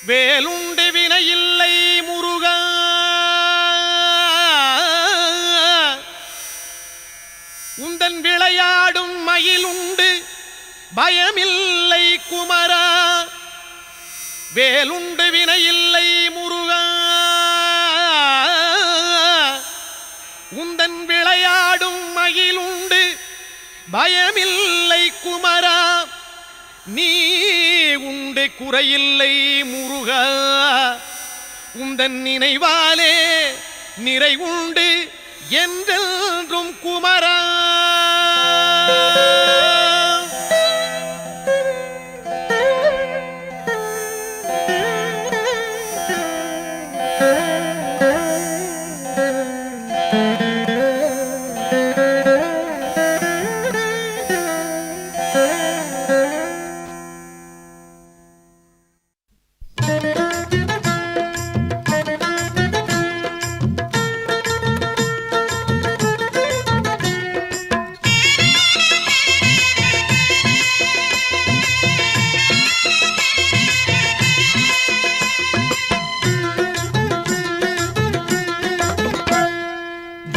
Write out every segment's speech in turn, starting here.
வேலுண்டு வினையில்லை முருகா, உந்தன் விளையாடும் மயிலுண்டு பயமில்லை குமரா. வேலுண்டு வினையில்லை முருகா, உந்தன் விளையாடும் மயிலுண்டு பயமில்லை குமரா. நீ உண்டு குறையில்லை முருகா, உந்தன் நினைவாலே நிறைவுண்டு என்றென்றும் குமரா.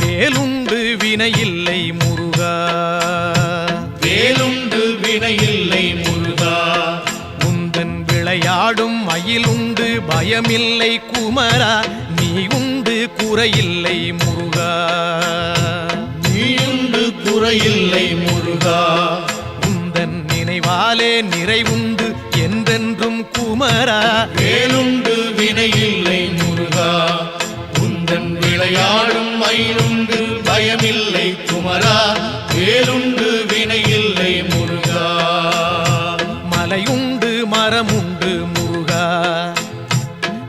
வேலுண்டு வினையில்லை முருகா, வேலுண்டு வினையில்லை முருகா, உந்தன் விளையாடும் மயிலுண்டு பயமில்லை குமரா. நீ உண்டு குறையில்லை முருகா, நீயுண்டு குறையில்லை முருகா, உந்தன் நினைவாலே நிறைவுண்டு என்றென்றும் குமரா. வேலுண்டு வினையில்லை முருகா, உந்தன் விளையாடும் மயிலுண்டு பயமில்லை குமரா. வேலுண்டு வினையில்லை முருகா, மலையுண்டு மரமுண்டு முருகா,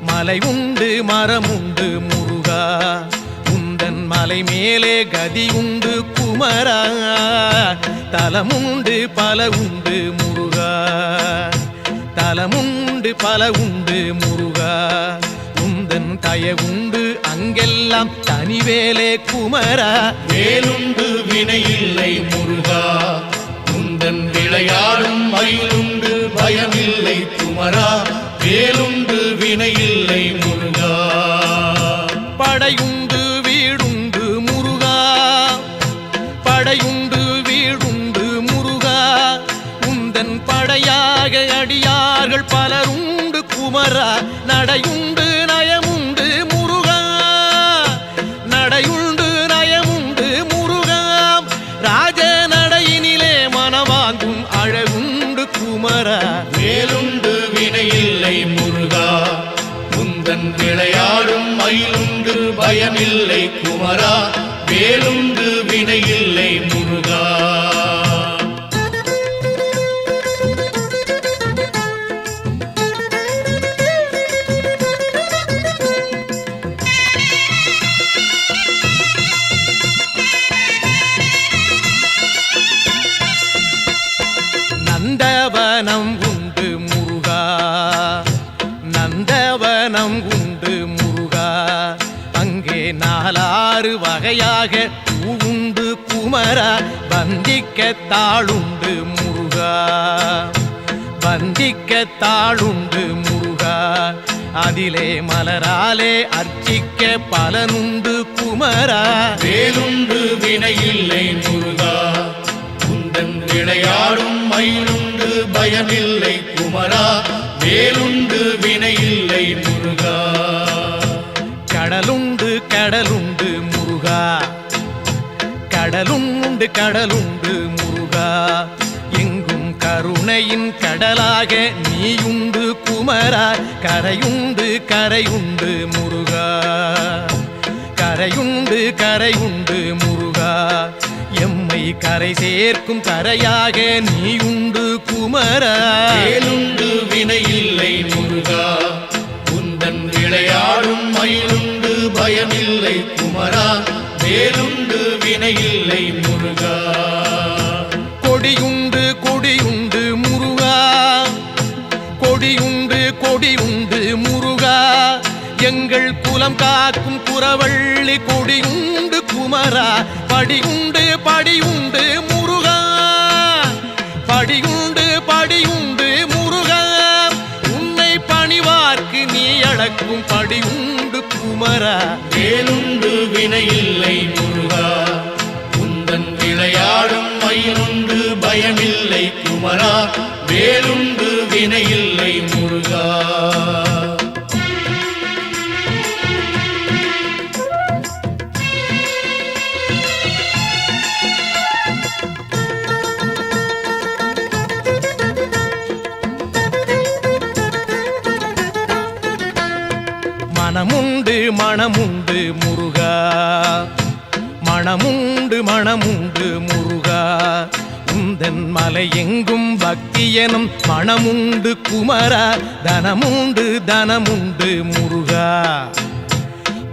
மலையுண்டு மரமுண்டு முருகா, உந்தன் மலை மேலே கதியுண்டு குமரா. தலமுண்டு பல உண்டு முருகா, தலமுண்டு பல உண்டு முருகா, உந்தன் தயவுண்டு அங்கெல்லாம் தனிவேலே குமரா. வேலுண்டு வினையில்லை முருகா, உந்தன் விளையாடும் மயிலுண்டு பயமில்லை குமரா. வேலுண்டு வினையில்லை முருகா, படையுண்டு வீடுண்டு முருகா, படையுண்டு வீடுண்டு முருகா, உந்தன் படையாக அடியார்கள் பலருண்டு குமரா. நடையுண்டு நயமுண்டு முருகா, நடையுண்டு நயமுண்டு முருகா, ராஜ நடையினிலே மனவாங்கும் அழகுண்டு குமரா. வேலுண்டு வினையில்லை முருகா, உந்தன் விளையாடும் மயிலுண்டு பயமில்லை குமரா. வேலுண்டு வினையில்லை முருகா, நந்தவனம் உண்டு முருகா, நந்தவனம் உண்டு முருகா, அங்கே நாலாறு வகையாக பூவுண்டு குமரா. வந்திக்க தாளுண்டு முருகா, வந்திக்க தாளுண்டு முருகா, அதிலே மலராலே அர்ச்சிக்க பலனுண்டு குமரா. வேலுண்டு வினையில்லை முருகா, உந்தன் விளையாடும் மயிலுண்டு பயமில்லை குமரா. வேலுண்டு வினையில்லை முருகா, கடலுண்டு கடலுண்டு முருகா, கடலுண்டு கடலுண்டு முருகா, எங்கும் கருணையின் கடலாக நீயுண்டு குமரா. கரையுண்டு கரையுண்டு முருகா, கரையுண்டு கரையுண்டு முருகா, எம்மை கரை சேர்க்கும் கரையாக நீயுண்டு குமரா. வேலுண்டு வினையில்லை முருகா, உந்தன் விளையாடும் மயிலுண்டு பயமில்லை குமரா. வேலுண்டு வினையில்லை முருகா, கொடியுண்டு கொடியுண்டு முருகா, கொடியுண்டு கொடியுண்டு முருகா, எங்கள் குலம் காக்கும் குறவள்ளி கொடியுண்டு குமரா. படியுண்டு படியுண்டு முருகா, படியுண்டு படியுண்டு முருகா, உன்னை பணிவார்க்கு அளக்கும் படி உண்டு குமரா. வேலுண்டு வினையில்லை முருகா, உந்தன் விளையாடும் மயிலுண்டு பயமில்லை குமரா. வேலுண்டு வினையில்லை முருகா. மனமுண்டு மனமுண்டு முருகா, மனமுண்டு மனமுண்டு முருகா. உந்தன் மலை எங்கும் பக்தி எனும் மனமுண்டு குமரா. தனமுண்டு தனமுண்டு முருகா,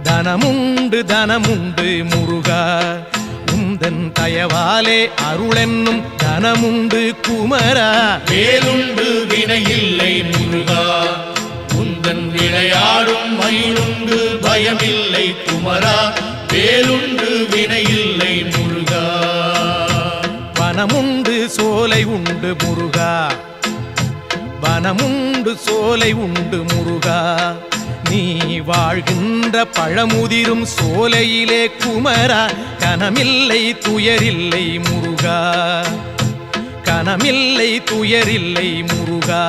தனமுண்டு தனமுண்டு முருகா. உந்தன் தயவாலே அருளென்னும் தனமுண்டு குமரா. வேலுண்டு வினையில்லை முருகா, உந்தன் விளையாடும் மயிலுண்டு பயமில்லை குமரா. வேலுண்டு வினையில்லை முருகா. வனமுண்டு சோலை உண்டு முருகா, வனமுண்டு சோலை உண்டு முருகா. நீ வாழ்கின்ற பழமுதிரும் சோலையிலே குமரா. கனமில்லை துயரில்லை முருகா, கனமில்லை துயரில்லை முருகா.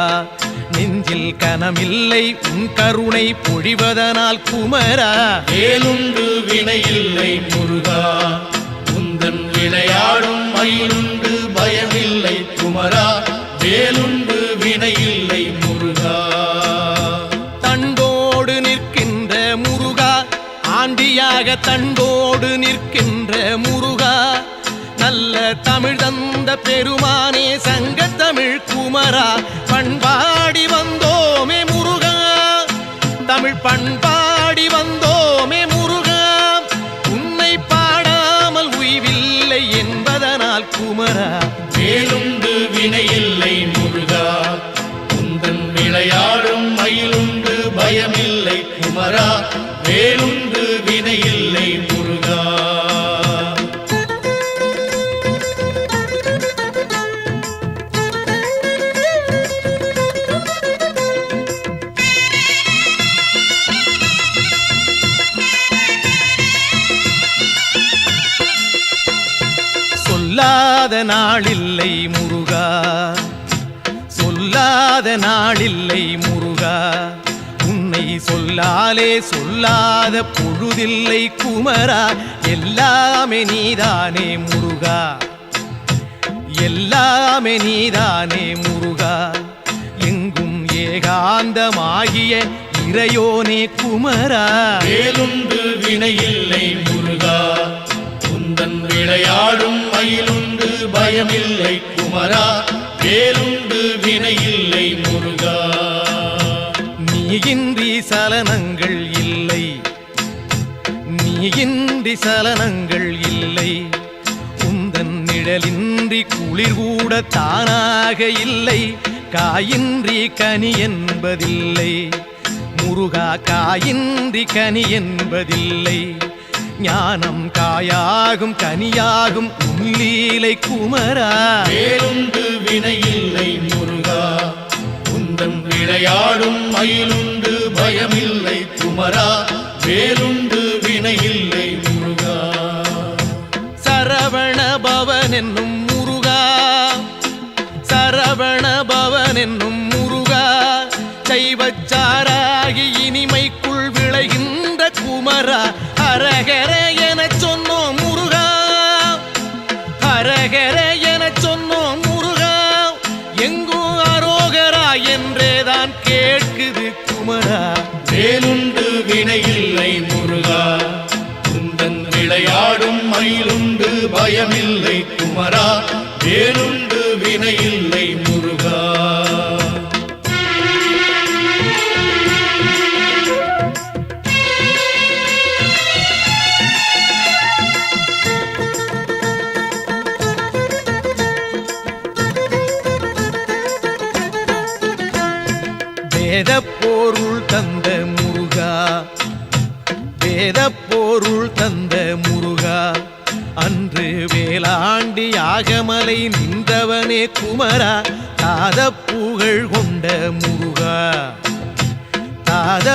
நெஞ்சில் கனமில்லை உன் கருணை பொழிவதனால் குமரா. வேலுண்டு வினையில்லை முருகா, உந்தன் விளையாடும் மயிலுண்டு பயமில்லை குமரா. வேலுண்டு வினையில்லை முருகா. தண்டோடு நிற்கின்ற முருகா, ஆண்டியாக தண்டோடு நிற்கின்ற முருகா. நல்ல தமிழ் தந்த பெருமானே சங்கத்தமிழ் குமரா. பண்பாடி வந்தோமே முருகா, தமிழ் பண்பாடி வந்தோமே முருகா. உன்னை பாடாமல் உய்வில்லை என்பதனால் குமரா. வேலுண்டு வினையில்லை முருகா, உந்தன் விளையாடும் மயிலுண்டு பயமில்லை குமரா. வேலுண்டு வினையில்லை முருகா. சொல்லாத நாளில்லை முருகா, சொல்லாத நாளில்லை முருகா. உன்னை சொல்லாலே சொல்லாத பொழுதில்லை குமரா. எல்லாமே நீதானே முருகா, எல்லாமே நீதானே முருகா. எங்கும் ஏகாந்தமாகிய இறையோனே குமரா. வேலுண்டு வினையில்லை முருகா, உந்தன் விளையாடும் மயிலுண்டு பயமில்லை குமரா. வேலுண்டு வினையில்லை முருகா. நீயின்றி சலனங்கள் இல்லை, நீயின்றி சலனங்கள் இல்லை. உந்தன் நிழலின்றி குளிர் கூட தானாக இல்லை. காயின்றி கனி என்பதில்லை முருகா, காயின்றி கனி என்பதில்லை. ஞானம் காயாகும் கனியாகும் உள்ளீலை குமரா. வேலுண்டு வினையில்லை முருகா, உந்தன் விளையாடும் மயிலுண்டு பயமில்லை குமரா. வேலுண்டு வினையில்லை முருகா. சரவண பவன் என்னும் முருகா, சரவண பவன் என்னும் முருகா. சைவச்சாராகி இனிமைக்குள் விளைகின்ற குமரா. ஹரஹர எனச் சொன்னோம் முருகா, ஹரஹர எனச் சொன்னோம் முருகா. எங்கும் அரோகரா என்றேதான் கேட்குது குமரா. வேலுண்டு வினையில்லை முருகா, உந்தன் விளையாடும் மயிலுண்டு பயமில்லை குமரா. வேலுண்டு வினையில்லை முருகா. வேதப்பொருள் தந்த முருகா, வேதப்பொருள் தந்த முருகா. அன்று வேளாண்டி யாகமலை நின்றவனே குமரா. தாத புகழ் கொண்ட முருகா, தாத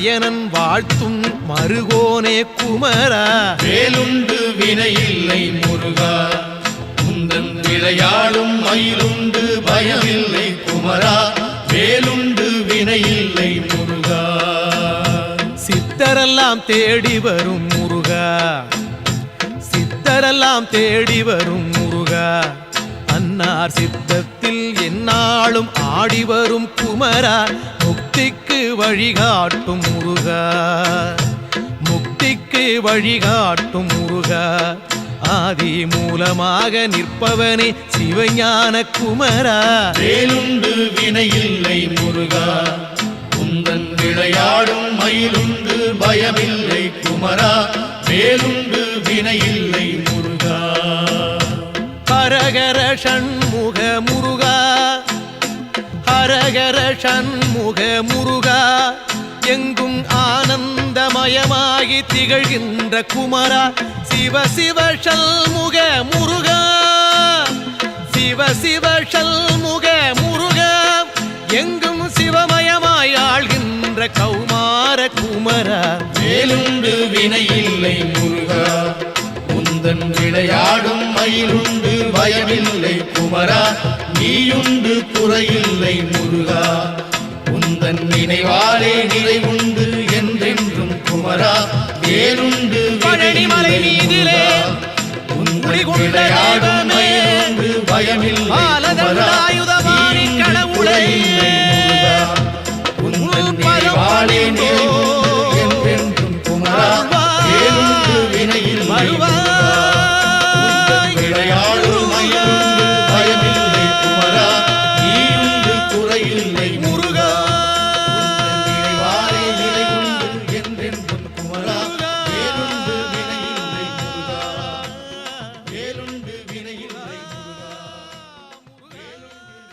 மயனன் வாழ்த்தும் மருகோனே குமரா வேலுண்டு வினையில்லை முருகா உந்தன் விளையாடும் மயிலுண்டு பயமில்லை குமரா வேலுண்டு வினையில்லை முருகா சித்தரெல்லாம் தேடி வரும் முருகா சித்தரெல்லாம் தேடி வரும் முருகா அன்னார் சித்தத்தில் எந்நாளும் ஆடி வரும் குமரா முக்திக்கு வழிகாட்டும் முருகா முக்திக்கு வழிகாட்டும் முருகா ஆதி மூலமாக நிற்பவனே சிவஞான குமரா வேலுண்டு வினையில்லை முருகா உந்தன் விளையாடும் மயிலுண்டு பயமில்லை குமரா வேலுண்டு வினையில்லை முருகா ஹரஹர ஷண்முக முருகா ஹரஹர ஷண்முக முருகா எங்கும் ஆனந்தமயமாகி திகழ்கின்ற குமரா சிவ சிவ ஷண்முக முருகா சிவ சிவ ஷண்முக முருகா எங்கும் சிவமயமாய் ஆள்கின்ற கௌமார குமரா வேலுண்டு வினையில்லை முருகா உந்தன் விளையாடும் மயிலுண்டு பயமில்லை குமரா நீயுண்டு குறையில்லை முருகா உந்தன் நினைவாலே நிறைவுண்டு என்றென்றும் குமரா வேலுண்டு பழனிமலை மீதிலே உந்தன் விளையாடும் மயிலுண்டு பயமில்லை குமரா ஆயுதபாணி நீயுண்டு கடவுளே குறையில்லை முருகா உந்தன் நினைவாலே நிறைவுண்டு என்றென்றும் குமரா வேலுண்டு வினையில்லை முருகா உந்தன் விளையாடும் மயிலுண்டு பயமில்லை குமரா நீயுண்டு குறையில்லை முருகா உந்தன் நினைவாலே நிறைவுண்டு என்றென்றும் குமரா வேலுண்டு வினையில்லை முருகா வேலுண்டு வினையில்லை முருகா வேலுண்டு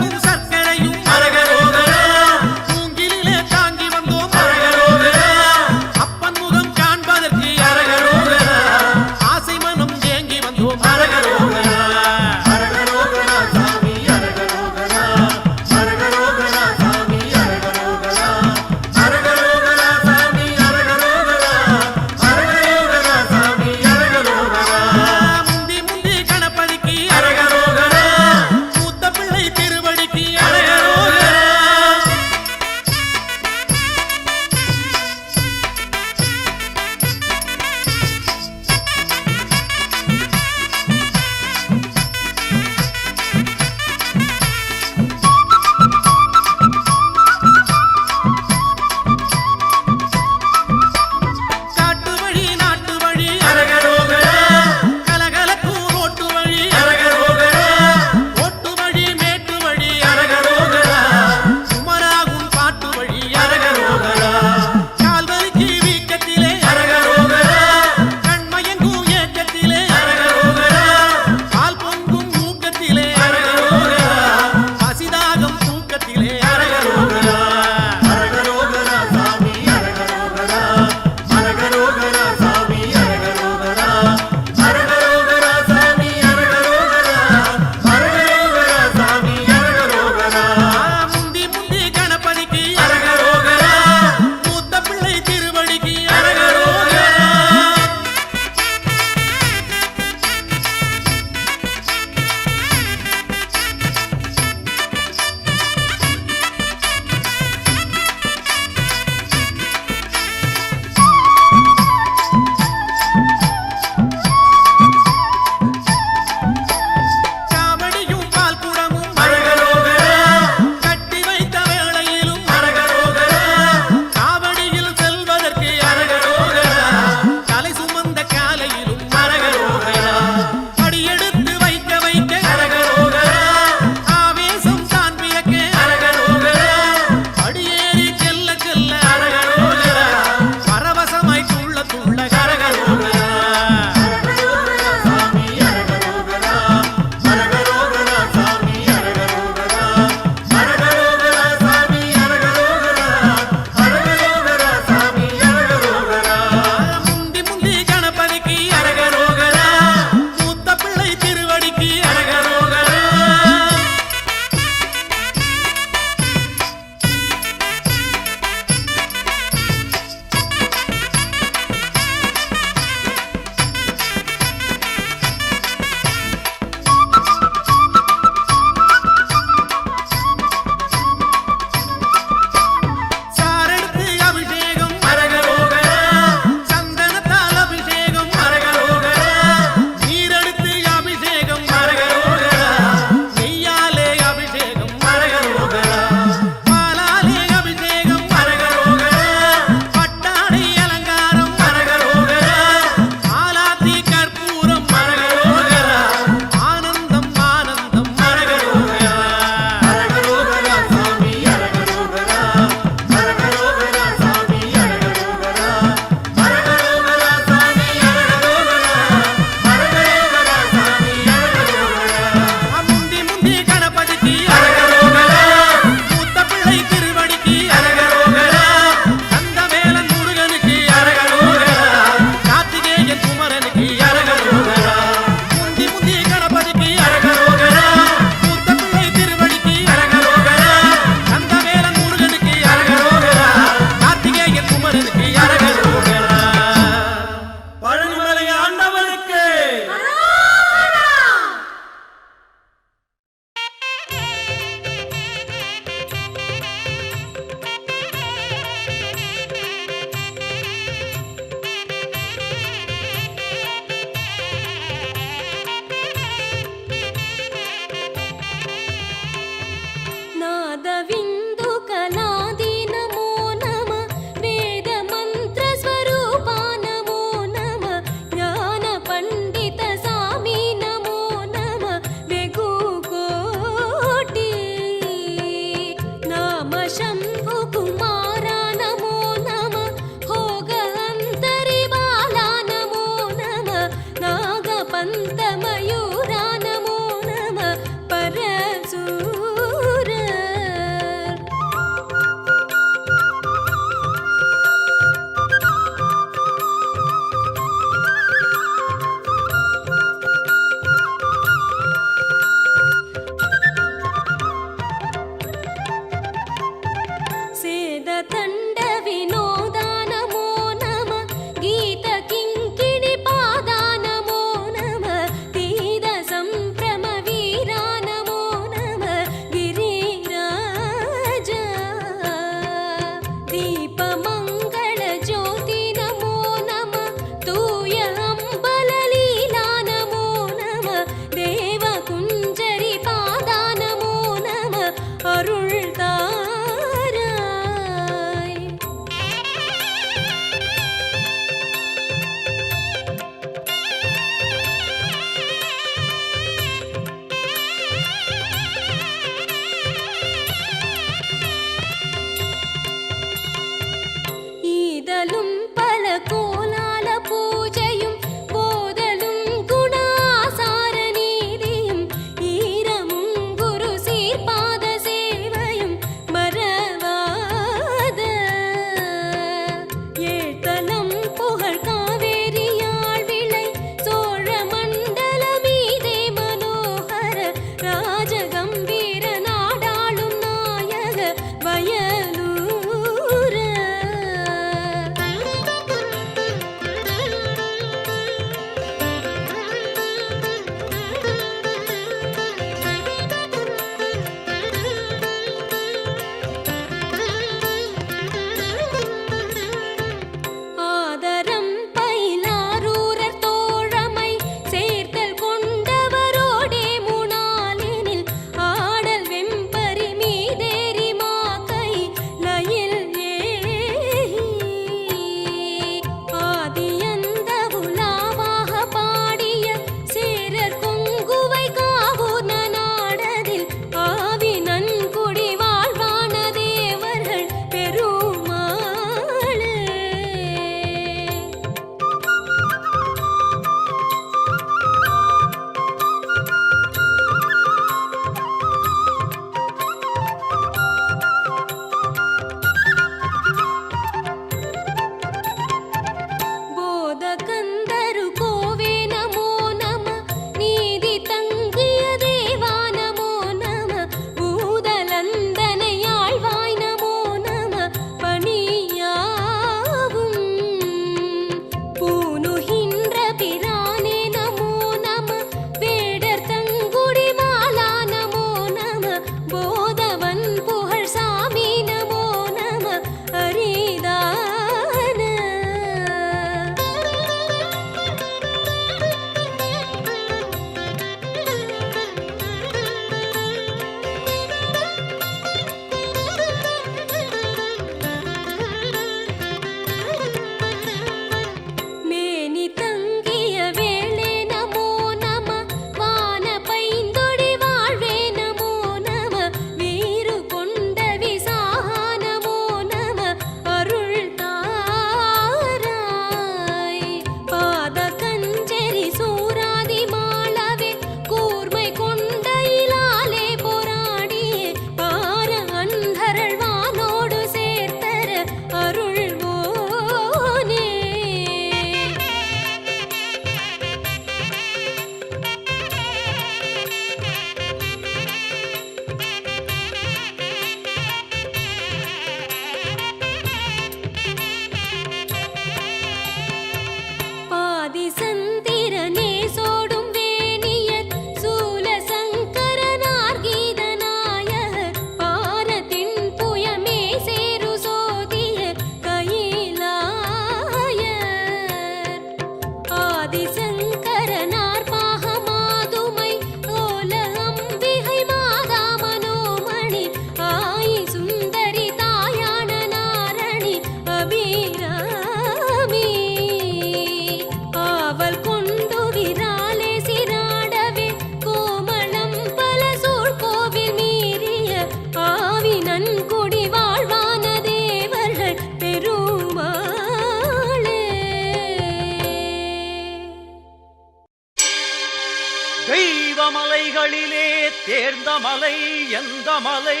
தேர்ந்த மலை எந்த மலை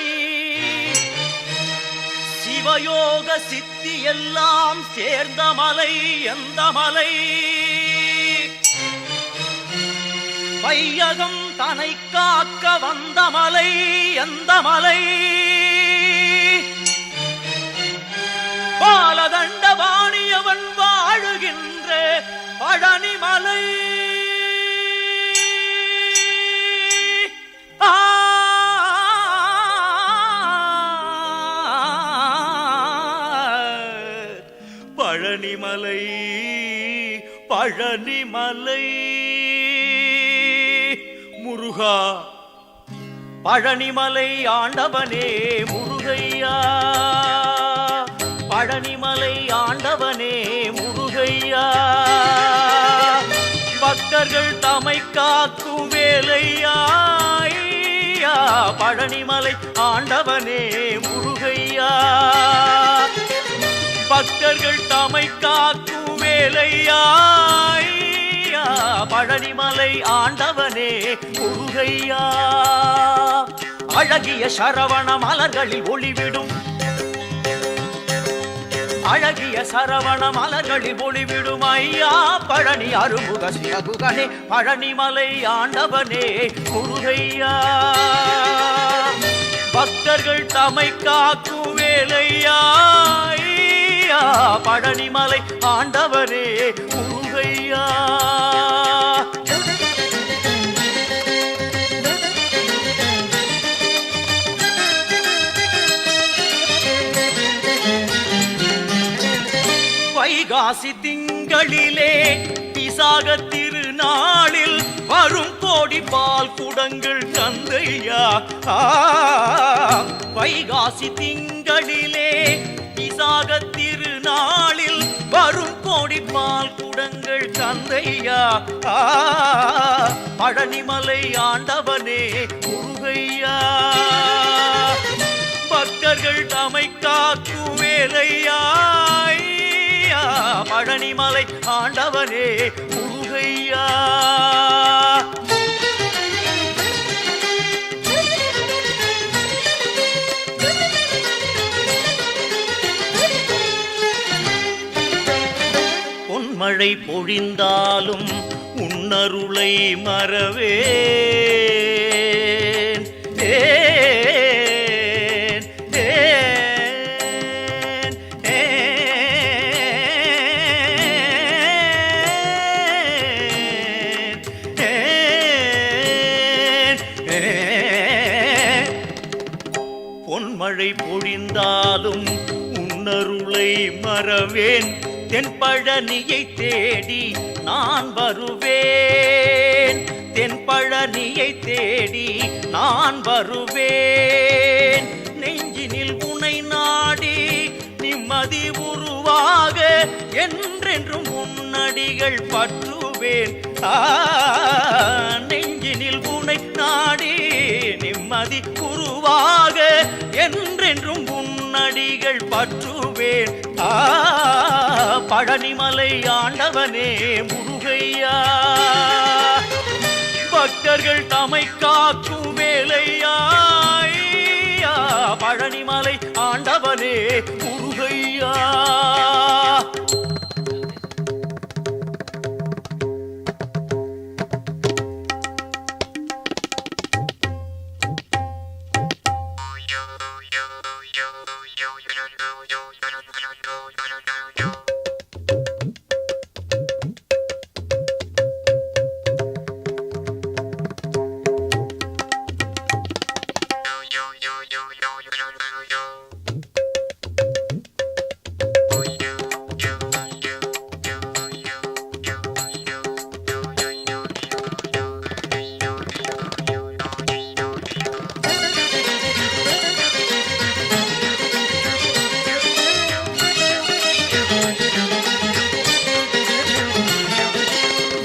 சிவயோக சித்தி எல்லாம் சேர்ந்த மலை எந்த மலை வையகம் தனை காக்க வந்த மலை எந்த மலை பாலதண்டபாணியவன் வாழுகின்ற பழனிமலை பழனிமலை பழனிமலை முருகா பழனிமலை ஆண்டவனே முருகையா பழனிமலை ஆண்டவனே முருகையா பக்தர்கள் தமை காக்கும் வேலையா பழனிமலை ஆண்டவனே முருகையா பக்தர்கள் தமை காக்கும் வேலையா பழனிமலை ஆண்டவனே முருகையா அழகிய சரவண மலர்களில் ஒளிவிடும் அழகிய சரவண மலர்களில் ஒளிவிடும் ஐயா பழனி அருமுக சிவகுகனே பழனிமலை ஆண்டவனே முருகையா பக்தர்கள் தமை காக்கும் வேலையா பழனிமலை ஆண்டவனே முருகையா வைகாசி திங்களிலே விசாக திருநாளில் வரும் கோடி பால் குடங்கள் தந்தையா வைகாசி திங்களிலே விசாக திருநாளில் வரும் கோடி பால் குடங்கள் தந்தையா பழனிமலை ஆண்டவனே முருகையா பக்தர்கள் தமை காக்கும் வேலையா பழனிமலை ஆண்டவனே முருகையா பொன்மழை பொழிந்தாலும் உன்னருளை மறவேன் பொன்மழை பொழிந்தாலும் உன்னருளை மறவேன் தென்பழனியை தேடி நான் வருவேன் தென்பழனியை தேடி நான் வருவேன் நெஞ்சினில் உனை நாடி நிம்மதி உருவாக என்றென்றும் உன்னடிகள் பற்றுவேன் நெஞ்சினில் உனை நாடி நிம்மதி உருவாக என்றென்றும் உன்னடிகள் பற்றுவேன் பழனிமலை ஆண்டவனே முருகையா பக்தர்கள் தமை காக்கும் வேலையா பழனிமலை ஆண்டவனே முருகையா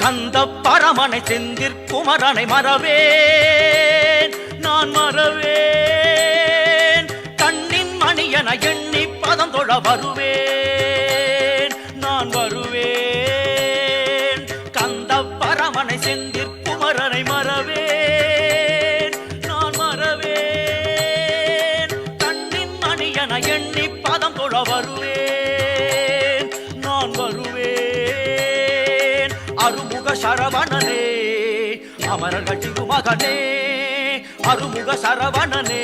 கந்த பரமனை செந்திற்குமரனை மறவேன் நான் மறவேன் கண்ணின் மணியன எண்ணி பதம் தொழ வருவேன் நான் வருவேன் கந்த பரமனை செந்திற்குமரனை மறவேன் நான் தொழ வருவேன், நான் வருவேன். அருமுக சரவணனே, அமரர்கள் திருமகனே, அருமுக சரவணனே,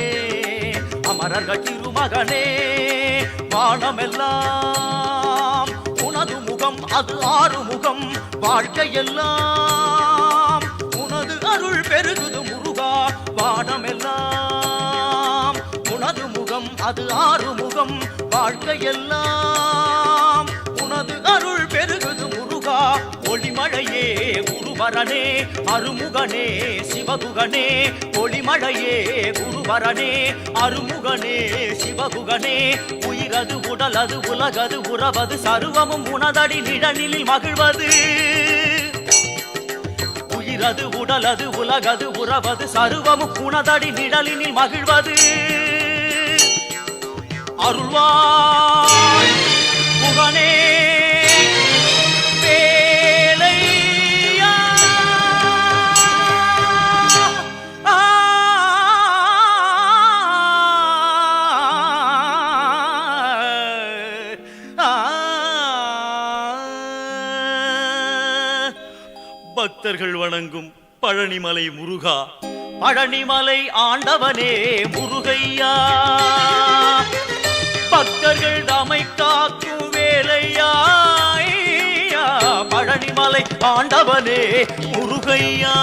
அமரர்கள் திருமகனே. வானமெல்லாம் உனது முகம், அது ஆறுமுகம். வாழ்க்கையெல்லாம் உனது அருள் பெருகுது முருகா. வானமெல்லாம் உனது முகம், அது ஆறுமுகம். வாழ்க்கையெல்லாம் உனது அருள் பெருகுது முருகா. ஒளிமழையே குருவரனே, அருமுகனே சிவகுகனே. ஒளிமழையே குருவரனே, அருமுகனே சிவகுகனே. உயிரது உடலது உலகது உறவது சர்வமும் உனதடி நிழலில் மகிழ்வது. உயிரது உடலது உலகது உறவது சர்வமும் உனதடி நிழலில் மகிழ்வது. அருள்வாய் புகனே வேலையா. பக்தர்கள் வணங்கும் பழனிமலை முருகா, பழனிமலை ஆண்டவனே முருகையா. பக்தர்கள் தமை காக்கும் வேலையா, பழனிமலை ஆண்டவனே முருகையா.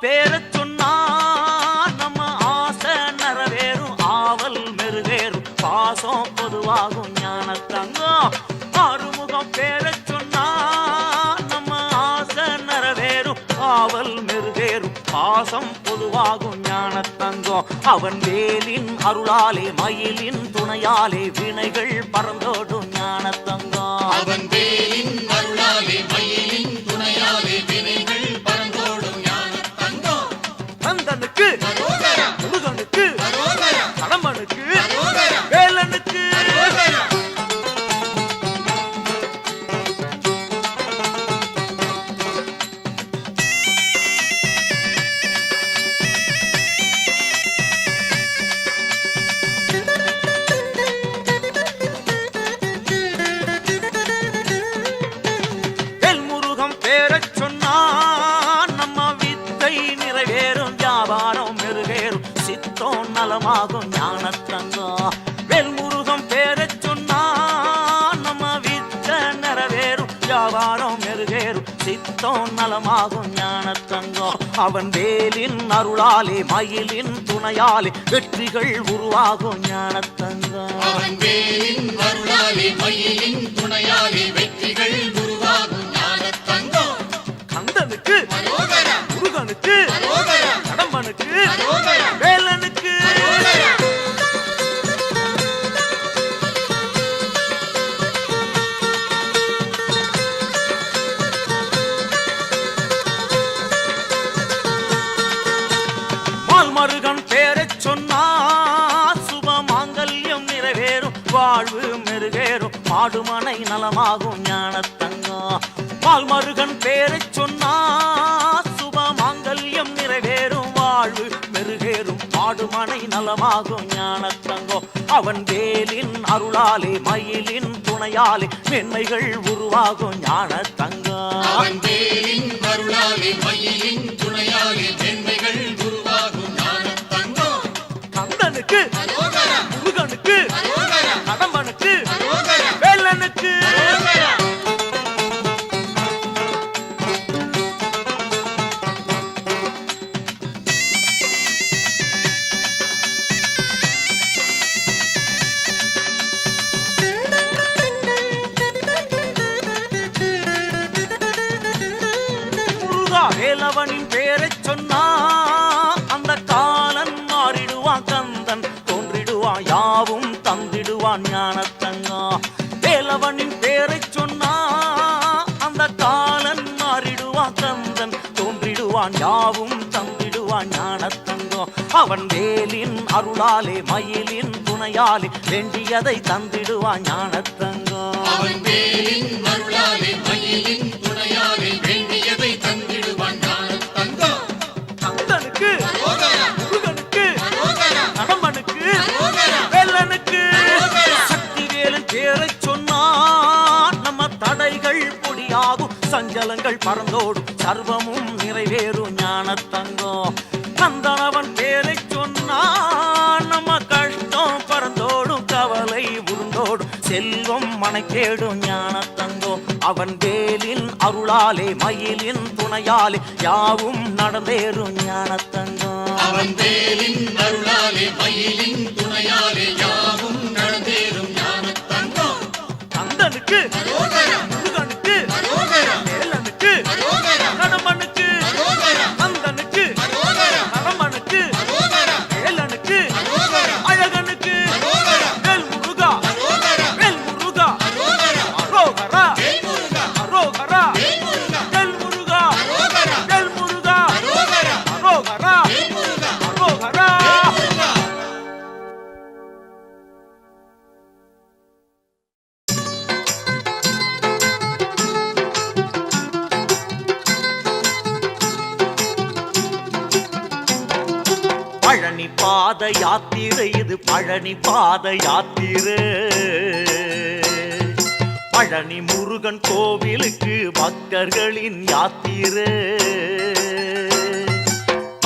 பேரச் சொன்னா நம்ம ஆசை நிறைவேறும், ஆவல் மெருகேறும், பாசம் பொதுவாகும் ஞானத்தங்கம். ஆறுமுகம் பேரச் சொன்னா நம்ம ஆசை நிறைவேறும், ஆவல் மெருகேறும், பாசம் பொதுவாகும் ஞானத்தங்கம். அவன் வேலின் அருளாலே மயிலின் துணையாலே வினைகள் பறந்தோடும் ஞானத்தங்கம். அவன் வேலின் அருளாலே மயிலின் துணையாலே வினைகள் கந்தனுக்கு, முருகனுக்கு, கடம்பனுக்கு, வேலனுக்கு. வேல்முருகம் பேரச் சொன்னா நம்ம வித்தை நிறைவேறும், வியாபாரம் மெருகேறும், சித்தம் நலமாகும் ஞானத்தங்கம். வேல்முருகம் பேரச் சொன்னா நம்ம வித்த நிறைவேறும், வியாபாரம் மெருகேறும், சித்தம் நலமாகும் ஞானத்தங்கம். அவன் வேலின் அருளாலே மயிலின் துணையாலே வெற்றிகள் உருவாகும் ஞானத்தங்கம். அவன் வேலின் அருளாலே மயிலின் துணையாலே வெற்றிகள் உருவாகும் ஞானத்தங்கம். கந்தனுக்கு, முருகனுக்கு, கடம்பனுக்கு, வேலனுக்கு. மால்மருகன் பேரச் சொன்னா சுப மாங்கல்யம் நிறைவேறும், வாழ்வு மெருகேறும், மாடுமனை நலமாகும் ஞானத்தங்கம். மால்மருகன் பேரச் சொன்னா சுப மாங்கல்யம் நிறைவேறும், வாழ்வு மெருகேறும், மாடுமனை நலமாகும் ஞானத்தங்கம். அவன் வேலின் அருளாலே மயிலின் துணையாலே மென்மைகள் உருவாகும் ஞானத்தங்கம். அவன் வேலின் அருளாலே மயிலின் துணையாலே மென்மைகள் உருவாகும் ஞானத்தங்கம். கந்தனுக்கு, முருகனுக்கு, கடம்பனுக்கு, வேலனுக்கு. வேலவனின் பேரைச் சொன்னா அந்த காலன் மாறிடும், மகிழ்ந்திடுவான் கந்தன் தோன்றிடுவான் யாவும் தந்திடுவான் ஞானத்தங்கம் வேலவனின் பேரை சொன்னா அந்த காலன் மாறிடுவான் கந்தன் தோன்றிடுவான் யாவும் தந்திடுவான் ஞானத்தங்கம் அவன் வேலின் அருளாலே மயிலின் துணையாலே வேண்டியதை தந்திடுவான் ஞானத்தங்கம் அவன் வேலின் அருளாலே மயிலின் துணையாலே வேண்டியதை தந்திடுவான் ஞானத்தங்கம் கந்தனுக்கு முருகனுக்கு கடம்பனுக்கு அரோகரா. வேலனுக்கு சக்தி வேலன் பேரை சொன்னா நம்ம தடைகள் பொடியாகும் சஞ்சலங்கள் பறந்தோடும் சர்வமும் நிறைவேறும் ஞானத்தங்கம் கந்தனவன் பேரை சொன்னா நம்ம கஷ்டம் பறந்தோடும் கவலை உருண்டோடும் செல்வம் மனக்கேடும் ஞானத்தங்கம் அவன் வேலின் அருளாலே மயிலின் துணையாலே யாவும் நடந்தேறும் ஞானத்தங்கம் அவன் வேலின் அருளாலே மயிலின் துணையாலே யாவும் நடந்தேறும் ஞானத்தங்கம் கந்தனுக்கு அரோகரா. முருகனுக்கு அரோகரா. வேலனுக்கு அரோகரா. கடம்பனுக்கு அரோகரா. கந்தனுக்கு அரோகரா. கடம்பனுக்கு அரோகரா. வேலனுக்கு அரோகரா. அழகனுக்கு அரோகரா. வேல் முருகா அரோகரா. வேல் முருகா அரோகரா. அரோகரா வேல் முருகா. அரோகரா வேல் முருகா. வேல் முருகா அரோகரா. வேல் முருகா அரோகரா. அரோகரா வேல் முருகா. அரோகரா வேல் முருகா. பழனி பாத யாத்திரை இது பழனி பாத யாத்திரை பழனி முருகன் கோவிலுக்கு பக்தர்களின் யாத்திரை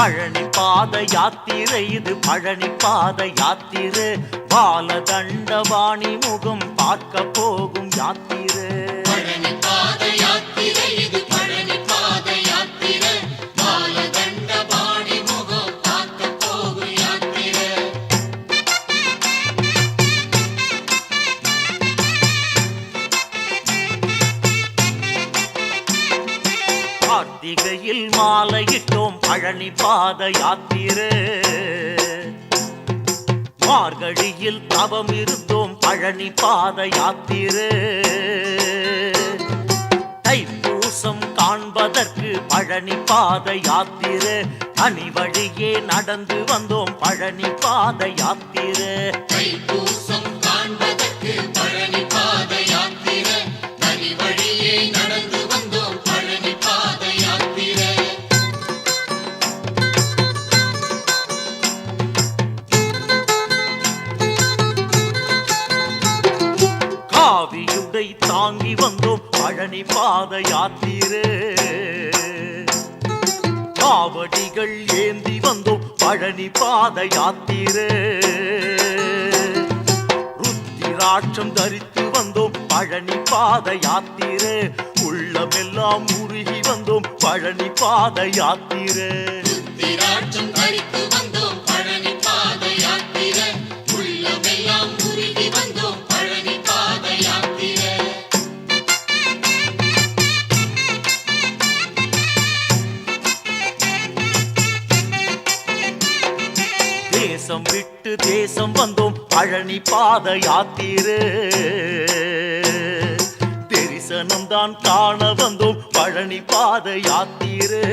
பழனி பாத யாத்திரை இது பழனி பாத யாத்திரை பாலதண்டபாணி முகம் பார்க்க போகும் யாத்திரை பழனி பாத யாத்திரை இது பழனி பாத யாத்திரை பாலதண்டபாணி முகம் பார்க்க போகும் யாத்திரை கார்த்திகையில் மாலையிட்டோம் பழனி பாத யாத்திரை மார்கழியில் தவம் இருந்தோம் பழனி பாத யாத்திரை தைப்பூசம் காண்பதற்கு பழனி பாத யாத்திரை தனி வழியே நடந்து வந்தோம் பழனி பாத யாத்திரை தைப்பூசம் காண்பதற்கு பழனி பாத யாத்திரை தனி வழியே நடந்து வந்தோம் பழனி பாத யாத்திரை காவியுடை தாங்கி வந்தோம் பழனி பாத யாத்திரை காவடிகள் ஏந்தி வந்தோம் பழனி பாத யாத்திரை ருத்திராட்சம் தரித்து வந்தோம் பழனி பாத யாத்திரை உள்ளமெல்லாம் உருகி வந்தோம் பழனி பாத யாத்திரை திராட்சம் தரித்து வந்தோம் பழனி பாத யாத்திரை உள்ளமெல்லாம் உருகி வந்தோம் பழனி பாத யாத்திரை தேசம் விட்டு தேசம் வந்தோம் பழனி பாத யாத்திரை தரிசனம் தான் காண வந்தோம் பழனி பாத யாத்திரை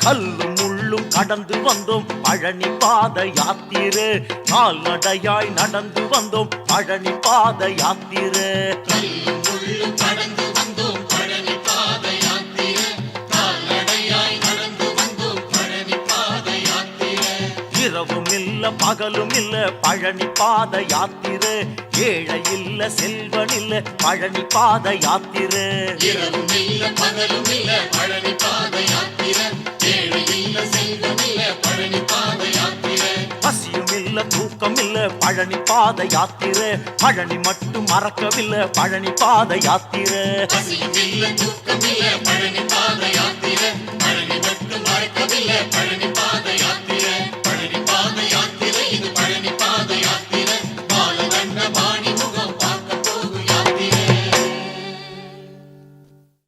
கல்லும் முள்ளும் கடந்து வந்தோம் பழனி பாத யாத்திரை கால்நடையாய் நடந்து வந்தோம் பழனி பாத யாத்திரை கல்லும் முள்ளும் கடந்து வந்தோம் பழனி பாத யாத்திரை கால்நடையாய் நடந்து வந்தோம் பழனி பாத யாத்திரை இரவும் இல்ல பகலும் இல்ல பழனி பாத யாத்திரை ஏழை இல்ல செல்வன் இல்ல பழனி பாத யாத்திரை இரவும் இல்ல பகலும் இல்ல பழனி பாத யாத்திரை ஏழை இல்ல செல்வம் இல்ல பழனி பாத யாத்திரை பசியும் இல்ல தூக்கம் இல்ல பழனி பாத யாத்திரை பழனி மட்டும் மறக்கவில்லை பழனி பாத யாத்திரை பசியும் இல்ல தூக்கம் இல்ல பழனி பாத யாத்திரை பழனி மட்டும் மறக்கவில்லை பழனி பாத யாத்திரை